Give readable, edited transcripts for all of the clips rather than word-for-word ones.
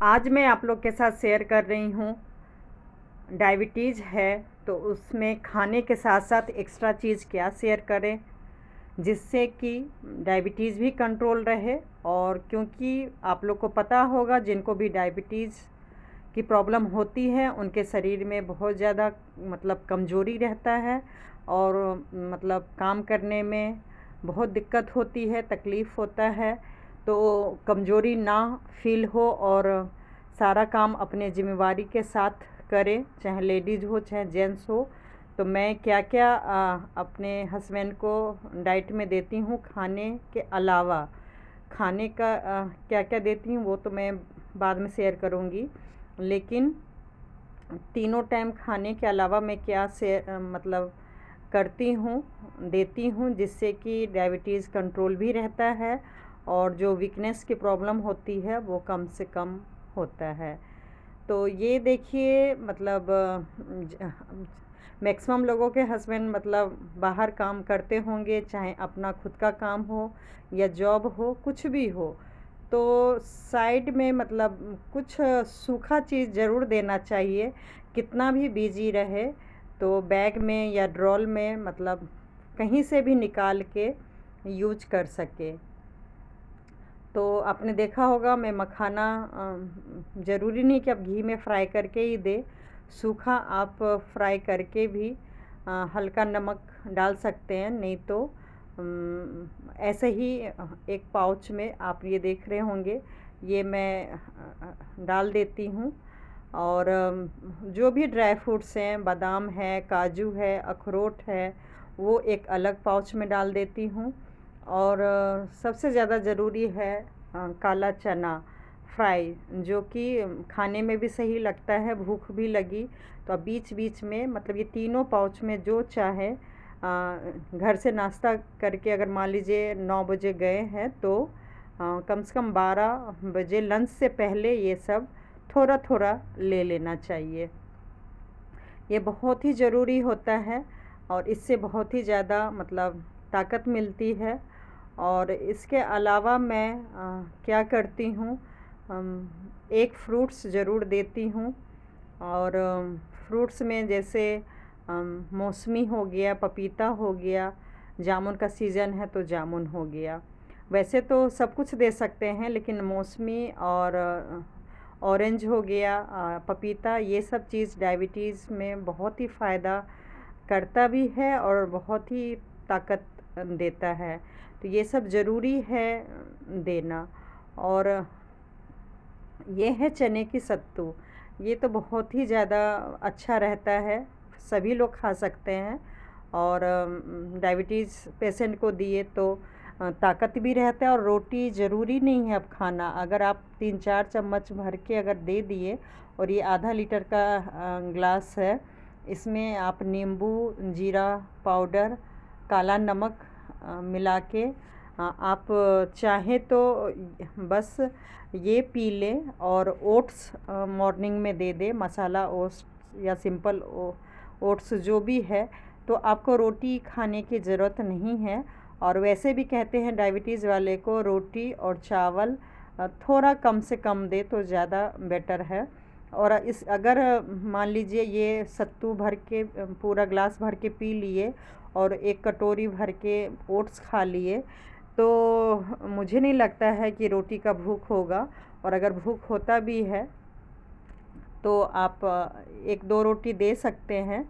आज मैं आप लोग के साथ शेयर कर रही हूँ। डायबिटीज़ है तो उसमें खाने के साथ साथ एक्स्ट्रा चीज़ क्या शेयर करें जिससे कि डायबिटीज़ भी कंट्रोल रहे। और क्योंकि आप लोग को पता होगा जिनको भी डायबिटीज़ की प्रॉब्लम होती है उनके शरीर में बहुत ज़्यादा कमज़ोरी रहता है और काम करने में बहुत दिक्कत होती है, तकलीफ़ होता है। तो कमज़ोरी ना फ़ील हो और सारा काम अपने ज़िम्मेवारी के साथ करें, चाहे लेडीज़ हो चाहे जेंट्स हो। तो मैं क्या क्या अपने हस्बैंड को डाइट में देती हूँ, खाने के अलावा खाने का क्या क्या देती हूँ वो तो मैं बाद में शेयर करूँगी। लेकिन तीनों टाइम खाने के अलावा मैं क्या करती हूँ, देती हूँ जिससे कि डायबिटीज़ कंट्रोल भी रहता है और जो वीकनेस की प्रॉब्लम होती है वो कम से कम होता है। तो ये देखिए मैक्सिमम लोगों के हस्बैंड बाहर काम करते होंगे, चाहे अपना खुद का काम हो या जॉब हो, कुछ भी हो। तो साइड में कुछ सूखा चीज़ ज़रूर देना चाहिए, कितना भी बिजी रहे तो बैग में या ड्रॉल में कहीं से भी निकाल के यूज कर सके। तो आपने देखा होगा मैं मखाना ज़रूरी नहीं कि आप घी में फ्राई करके ही दे, सूखा आप फ्राई करके भी हल्का नमक डाल सकते हैं। नहीं तो ऐसे ही एक पाउच में आप ये देख रहे होंगे, ये मैं डाल देती हूँ। और जो भी ड्राई फ्रूट्स हैं, बादाम है, काजू है, अखरोट है, वो एक अलग पाउच में डाल देती हूँ। और सबसे ज़्यादा ज़रूरी है काला चना फ्राई, जो कि खाने में भी सही लगता है, भूख भी लगी तो आप बीच बीच में ये तीनों पाउच में जो चाहे घर से नाश्ता करके अगर मान लीजिए 9 बजे गए हैं तो कम से कम 12 बजे लंच से पहले ये सब थोड़ा थोड़ा ले लेना चाहिए। ये बहुत ही ज़रूरी होता है और इससे बहुत ही ज़्यादा ताकत मिलती है। और इसके अलावा मैं क्या करती हूँ, एक फ्रूट्स ज़रूर देती हूँ। और फ्रूट्स में जैसे मौसमी हो गया, पपीता हो गया, जामुन का सीज़न है तो जामुन हो गया। वैसे तो सब कुछ दे सकते हैं लेकिन मौसमी और ऑरेंज हो गया, पपीता, ये सब चीज़ डायबिटीज़ में बहुत ही फ़ायदा करता भी है और बहुत ही ताकत देता है। तो ये सब ज़रूरी है देना। और ये है चने की सत्तू, ये तो बहुत ही ज़्यादा अच्छा रहता है, सभी लोग खा सकते हैं। और डायबिटीज़ पेशेंट को दिए तो ताकत भी रहता है। और रोटी ज़रूरी नहीं है अब खाना, अगर आप 3-4 चम्मच भर के अगर दे दिए। और ये आधा लीटर का ग्लास है, इसमें आप नींबू, जीरा पाउडर, काला नमक मिला के आप चाहें तो बस ये पी लें। और ओट्स मॉर्निंग में दे दें, मसाला ओट्स या सिंपल ओट्स जो भी है, तो आपको रोटी खाने की ज़रूरत नहीं है। और वैसे भी कहते हैं डायबिटीज़ वाले को रोटी और चावल थोड़ा कम से कम दे तो ज़्यादा बेटर है। और इस अगर मान लीजिए ये सत्तू भर के पूरा ग्लास भर के पी लिए और एक कटोरी भर के ओट्स खा लिए तो मुझे नहीं लगता है कि रोटी का भूख होगा। और अगर भूख होता भी है तो आप 1-2 रोटी दे सकते हैं,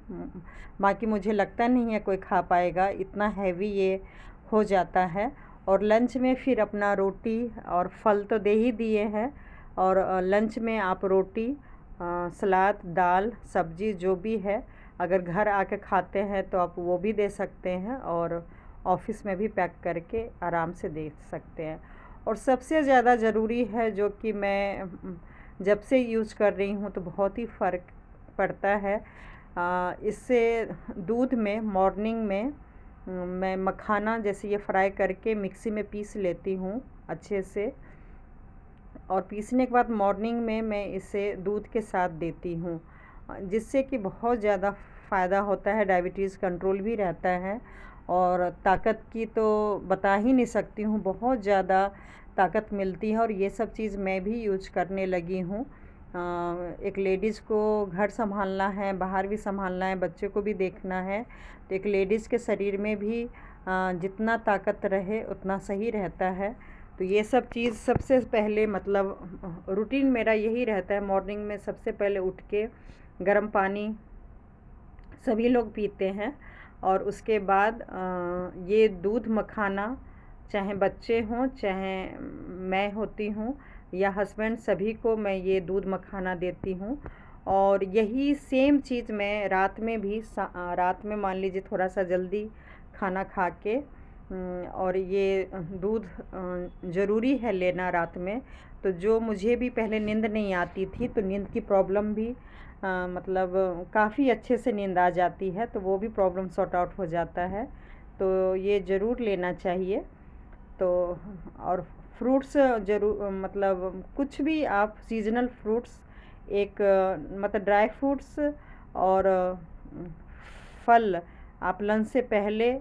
बाकी मुझे लगता नहीं है कोई खा पाएगा, इतना हैवी ये हो जाता है। और लंच में फिर अपना रोटी और फल तो दे ही दिए हैं। और लंच में आप रोटी, सलाद, दाल, सब्जी जो भी है, अगर घर आके खाते हैं तो आप वो भी दे सकते हैं और ऑफ़िस में भी पैक करके आराम से दे सकते हैं। और सबसे ज़्यादा ज़रूरी है, जो कि मैं जब से यूज़ कर रही हूँ तो बहुत ही फ़र्क पड़ता है, इससे दूध में मॉर्निंग में मैं मखाना जैसे ये फ्राई करके मिक्सी में पीस लेती हूँ अच्छे से। और पीसने के बाद मॉर्निंग में मैं इसे दूध के साथ देती हूँ, जिससे कि बहुत ज़्यादा फ़ायदा होता है, डायबिटीज़ कंट्रोल भी रहता है। और ताकत की तो बता ही नहीं सकती हूँ, बहुत ज़्यादा ताकत मिलती है। और ये सब चीज़ मैं भी यूज करने लगी हूँ। एक लेडीज़ को घर संभालना है, बाहर भी संभालना है, बच्चे को भी देखना है, तो एक लेडीज़ के शरीर में भी जितना ताकत रहे उतना सही रहता है। तो ये सब चीज़ सबसे पहले मतलब रूटीन मेरा यही रहता है। मॉर्निंग में सबसे पहले उठ के गर्म पानी सभी लोग पीते हैं, और उसके बाद ये दूध मखाना, चाहे बच्चे हों चाहे मैं होती हूँ या हस्बैंड, सभी को मैं ये दूध मखाना देती हूँ। और यही सेम चीज़ मैं रात में भी रात में मान लीजिए थोड़ा सा जल्दी खाना खा के और ये दूध ज़रूरी है लेना रात में। तो जो मुझे भी पहले नींद नहीं आती थी, तो नींद की प्रॉब्लम भी मतलब काफ़ी अच्छे से नींद आ जाती है, तो वो भी प्रॉब्लम सॉर्ट आउट हो जाता है। तो ये ज़रूर लेना चाहिए। तो और फ्रूट्स ज़रूर मतलब कुछ भी आप सीज़नल फ्रूट्स, एक मतलब ड्राई फ्रूट्स और फल आप लंच से पहले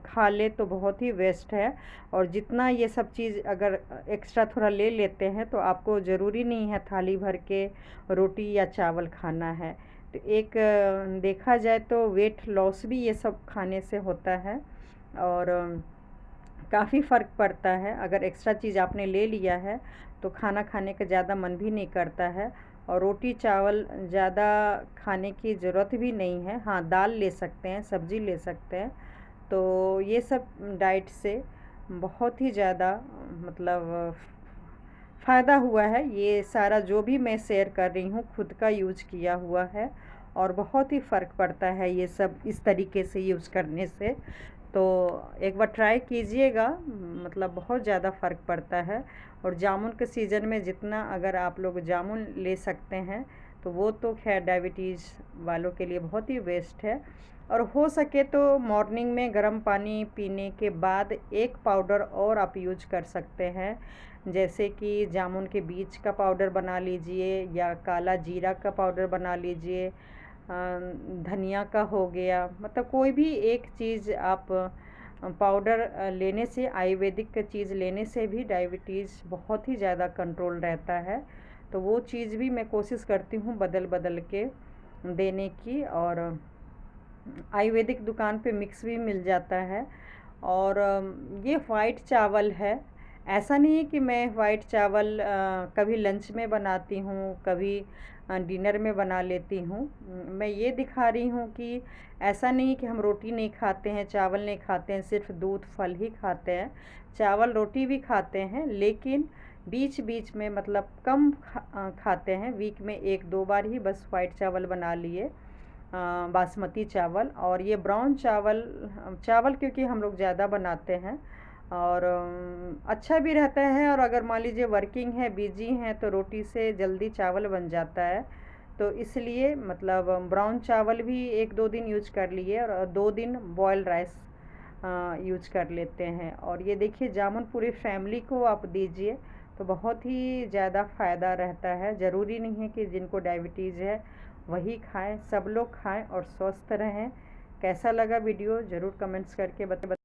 खा ले तो बहुत ही बेस्ट है। और जितना ये सब चीज़ अगर एक्स्ट्रा थोड़ा ले लेते हैं तो आपको ज़रूरी नहीं है थाली भर के रोटी या चावल खाना है। तो एक देखा जाए तो वेट लॉस भी ये सब खाने से होता है, और काफ़ी फ़र्क पड़ता है। अगर एक्स्ट्रा चीज़ आपने ले लिया है तो खाना खाने का ज़्यादा मन भी नहीं करता है, और रोटी चावल ज़्यादा खाने की ज़रूरत भी नहीं है। हाँ, दाल ले सकते हैं, सब्ज़ी ले सकते हैं। तो ये सब डाइट से बहुत ही ज़्यादा मतलब फ़ायदा हुआ है। ये सारा जो भी मैं शेयर कर रही हूँ खुद का यूज किया हुआ है, और बहुत ही फ़र्क पड़ता है ये सब इस तरीके से यूज़ करने से। तो एक बार ट्राई कीजिएगा, मतलब बहुत ज़्यादा फ़र्क पड़ता है। और जामुन के सीज़न में जितना अगर आप लोग जामुन ले सकते हैं तो वो तो खैर डायबिटीज़ वालों के लिए बहुत ही बेस्ट है। और हो सके तो मॉर्निंग में गर्म पानी पीने के बाद एक पाउडर और आप यूज कर सकते हैं, जैसे कि जामुन के बीज का पाउडर बना लीजिए, या काला जीरा का पाउडर बना लीजिए, धनिया का हो गया, मतलब कोई भी एक चीज़ आप पाउडर लेने से, आयुर्वेदिक चीज़ लेने से भी डायबिटीज़ बहुत ही ज़्यादा कंट्रोल रहता है। तो वो चीज़ भी मैं कोशिश करती हूँ बदल बदल के देने की। और आयुर्वेदिक दुकान पे मिक्स भी मिल जाता है। और ये वाइट चावल है, ऐसा नहीं है कि मैं वाइट चावल कभी लंच में बनाती हूँ, कभी डिनर में बना लेती हूँ। मैं ये दिखा रही हूँ कि ऐसा नहीं कि हम रोटी नहीं खाते हैं, चावल नहीं खाते हैं, सिर्फ दूध फल ही खाते हैं। चावल रोटी भी खाते हैं, लेकिन बीच बीच में मतलब कम खाते हैं। वीक में एक दो बार ही बस वाइट चावल बना लिए, बासमती चावल। और ये ब्राउन चावल चावल क्योंकि हम लोग ज़्यादा बनाते हैं, और अच्छा भी रहता है। और अगर मान लीजिए वर्किंग है, बिजी हैं, तो रोटी से जल्दी चावल बन जाता है। तो इसलिए मतलब ब्राउन चावल भी एक दो दिन यूज कर लिए, और दो दिन बॉयल राइस यूज कर लेते हैं। और ये देखिए जामुन पूरी फैमिली को आप दीजिए तो बहुत ही ज़्यादा फ़ायदा रहता है। ज़रूरी नहीं है कि जिनको डायबिटीज़ है वही खाएं, सब लोग खाएं और स्वस्थ रहें। कैसा लगा वीडियो ज़रूर कमेंट्स करके बताएं।